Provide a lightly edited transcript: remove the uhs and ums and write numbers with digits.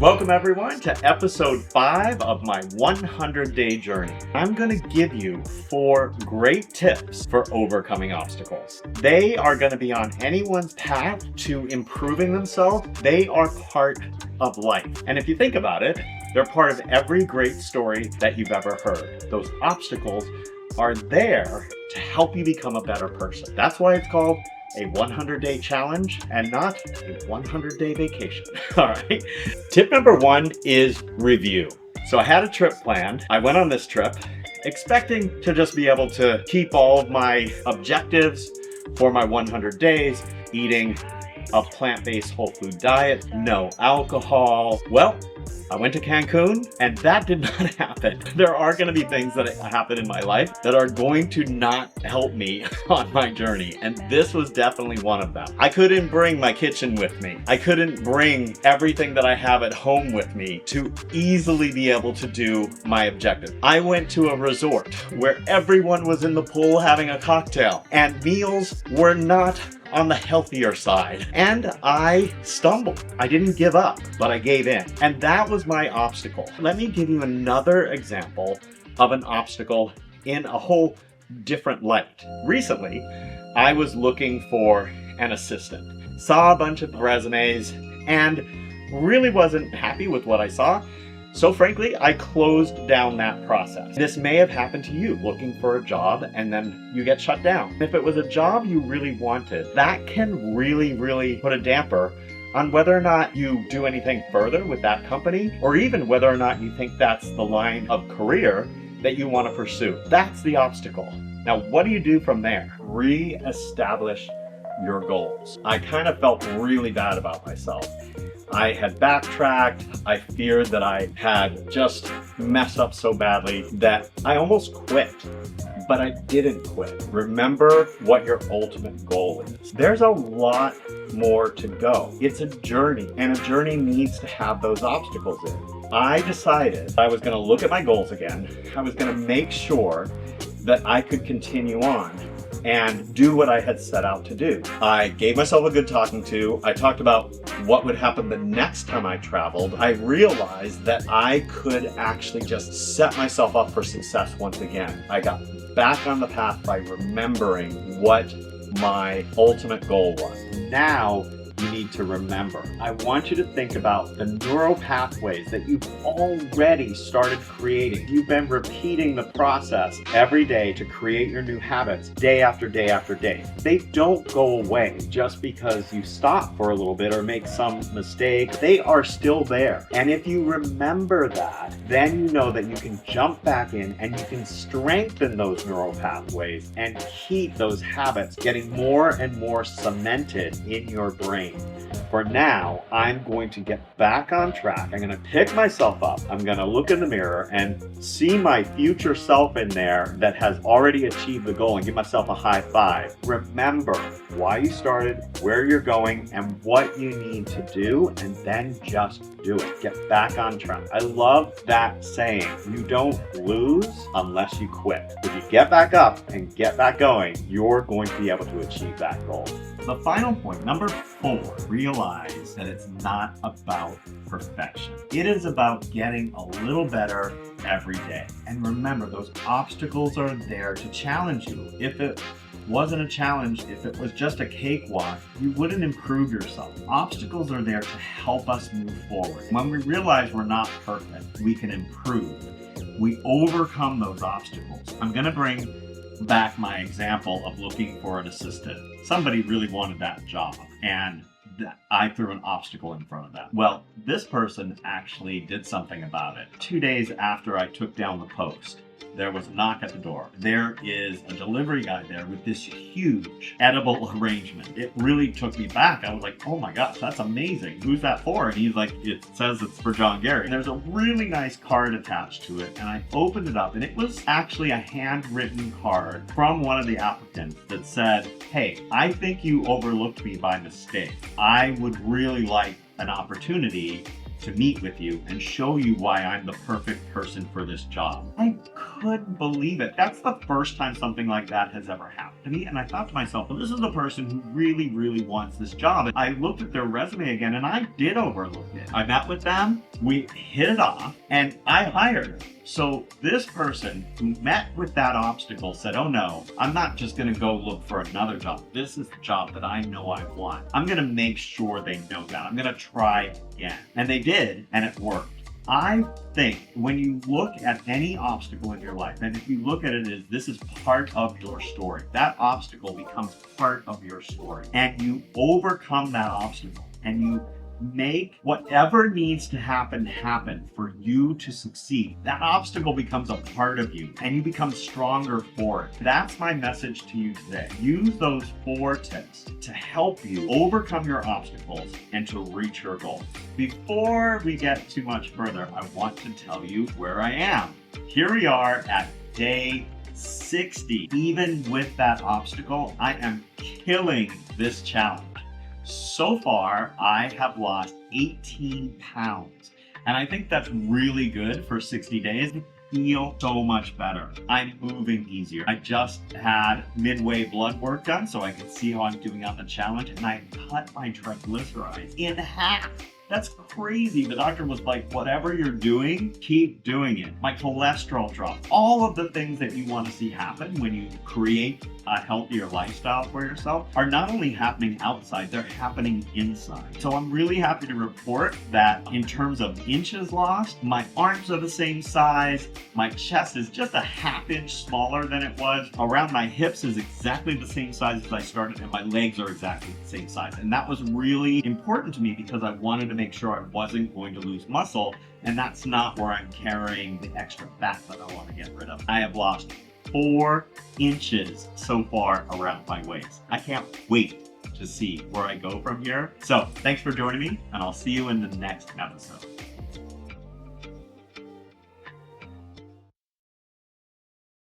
Welcome everyone to episode 5 of my 100-day journey. I'm going to give you 4 great tips for overcoming obstacles. They are going to be on anyone's path to improving themselves. They are part of life. And if you think about it, they're part of every great story that you've ever heard. Those obstacles are there to help you become a better person. That's why it's called a 100-day challenge and not a 100-day vacation. All right. Tip number 1 is review. So I had a trip planned. I went on this trip expecting to just be able to keep all of my objectives for my 100 days, eating a plant-based whole food diet, no alcohol. Well, I went to Cancun and that did not happen. There are going to be things that happen in my life that are going to not help me on my journey. And this was definitely one of them. I couldn't bring my kitchen with me. I couldn't bring everything that I have at home with me to easily be able to do my objective. I went to a resort where everyone was in the pool having a cocktail and meals were not on the healthier side. And I stumbled. I didn't give up, but I gave in. And that was my obstacle. Let me give you another example of an obstacle in a whole different light. Recently, I was looking for an assistant. Saw a bunch of resumes and really wasn't happy with what I saw. So frankly, I closed down that process. This may have happened to you, looking for a job and then you get shut down. If it was a job you really wanted, that can really put a damper on whether or not you do anything further with that company, or even whether or not you think that's the line of career that you want to pursue. That's the obstacle. Now, what do you do from there? Re-establish your goals. I kind of felt really bad about myself. I had backtracked. I feared that I had just messed up so badly that I almost quit, but I didn't quit. Remember what your ultimate goal is. There's a lot more to go. It's a journey, and a journey needs to have those obstacles in. I decided I was going to look at my goals again. I was going to make sure that I could continue on and do what I had set out to do. I gave myself a good talking to. I talked about what would happen the next time I traveled. I realized that I could actually just set myself up for success once again. I got back on the path by remembering what my ultimate goal was. Now, you need to remember. I want you to think about the neural pathways that you've already started creating. You've been repeating the process every day to create your new habits day after day after day. They don't go away just because you stop for a little bit or make some mistake. They are still there. And if you remember that, then you know that you can jump back in and you can strengthen those neural pathways and keep those habits getting more and more cemented in your brain. For now, I'm going to get back on track. I'm going to pick myself up. I'm going to look in the mirror and see my future self in there that has already achieved the goal and give myself a high five. Remember why you started, where you're going, and what you need to do, and then just do it. Get back on track. I love that saying. You don't lose unless you quit. If you get back up and get back going, you're going to be able to achieve that goal. The final point, number 4, realize that it's not about perfection. It is about getting a little better every day. And remember, those obstacles are there to challenge you. If it wasn't a challenge, if it was just a cakewalk, you wouldn't improve yourself. Obstacles are there to help us move forward. When we realize we're not perfect, we can improve. We overcome those obstacles. I'm going to bring back my example of looking for an assistant. Somebody really wanted that job and I threw an obstacle in front of that. Well, this person actually did something about it. 2 days after I took down the post, there was a knock at the door. There is a delivery guy there with this huge edible arrangement. It really took me back. I was like, oh my gosh, that's amazing. Who's that for? And he's like, it says it's for John Gary. And there's a really nice card attached to it. And I opened it up and it was actually a handwritten card from one of the applicants that said, hey, I think you overlooked me by mistake. I would really like an opportunity to meet with you and show you why I'm the perfect person for this job. I couldn't believe it. That's the first time something like that has ever happened to me. And I thought to myself, well, this is the person who really, really wants this job. And I looked at their resume again and I did overlook it. I met with them, we hit it off, and I hired her. So this person who met with that obstacle said, oh no, I'm not just gonna go look for another job. This is the job that I know I want. I'm gonna make sure they know that. I'm gonna try again. And they did, and it worked. I think when you look at any obstacle in your life, and if you look at it as this is part of your story, that obstacle becomes part of your story. And you overcome that obstacle and you make whatever needs to happen for you to succeed. That obstacle becomes a part of you and you become stronger for it. That's my message to you today. Use those 4 tips to help you overcome your obstacles and to reach your goals. Before we get too much further, I want to tell you where I am. Here we are at day 60. Even with that obstacle, I am killing this challenge. So far, I have lost 18 pounds, and I think that's really good for 60 days. I feel so much better. I'm moving easier. I just had midway blood work done so I could see how I'm doing on the challenge, and I cut my triglycerides in half. That's crazy. The doctor was like, whatever you're doing, keep doing it. My cholesterol dropped. All of the things that you want to see happen when you create a healthier lifestyle for yourself are not only happening outside, they're happening inside. So I'm really happy to report that in terms of inches lost, my arms are the same size. My chest is just a ½ inch smaller than it was. Around my hips is exactly the same size as I started, and my legs are exactly the same size. And that was really important to me because I wanted to make sure I wasn't going to lose muscle, and that's not where I'm carrying the extra fat that I want to get rid of. I have lost 4 inches so far around my waist. I can't wait to see where I go from here. So thanks for joining me, and I'll see you in the next episode.